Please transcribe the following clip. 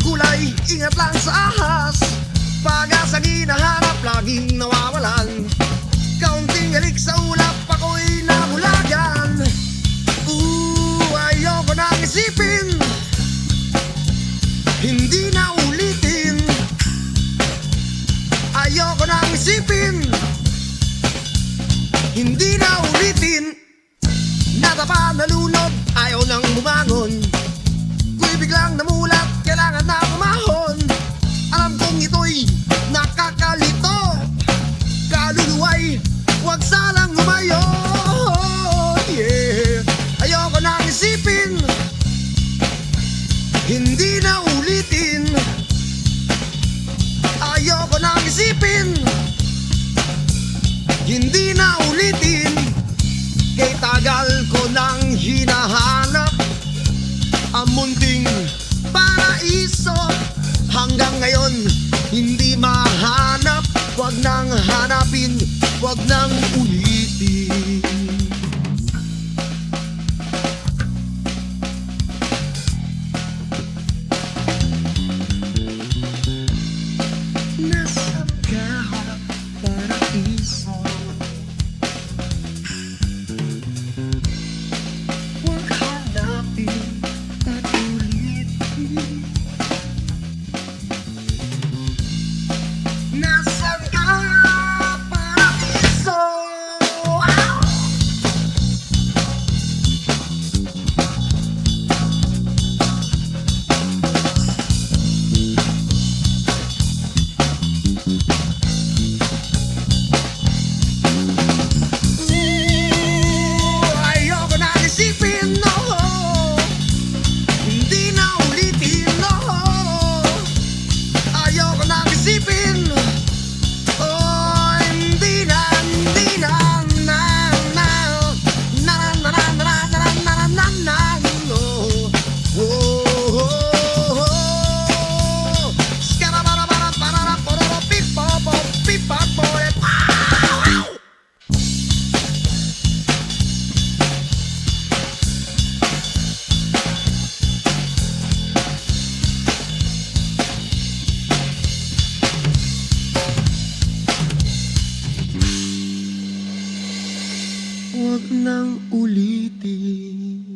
kulay, ingat lang sa ahas. Pag-asang hinahanap, laging nawawalan. Kaunting halik sa ulap, ako'y namulagan. Ayoko nang isipin, hindi na ulitin. Ayoko nang isipin, hindi na ulitin. Natapa, nalunod, ayaw nang bumangon. Kung biglang namulat, kailangan na umahon. Alam kong ito'y nakakalito. Kaluluwa'y huwag salang lumayo. Yeah. Ayoko nang isipin, hindi na ulitin. Ayoko nang isipin, hindi na ulitin. Kay tagal ko nang hinahanap ang munting paraiso. Hanggang ngayon hindi mahanap. Huwag nang hanapin, huwag nang ulitin. Nasaan ka, paraiso? Huwag hanapin at ulitin. Nasaan ka, paraiso? Ayoko na isipin, no. Hindi na ulitin, no. Ayoko na isipin. Oh, hindi na, na, na, na, na, na, na, na, na, na, na, na, no. Oh, oh, oh. Skarabarabarabarabarabara, pipopo, pipopo, pow! Huwag nang ulitin.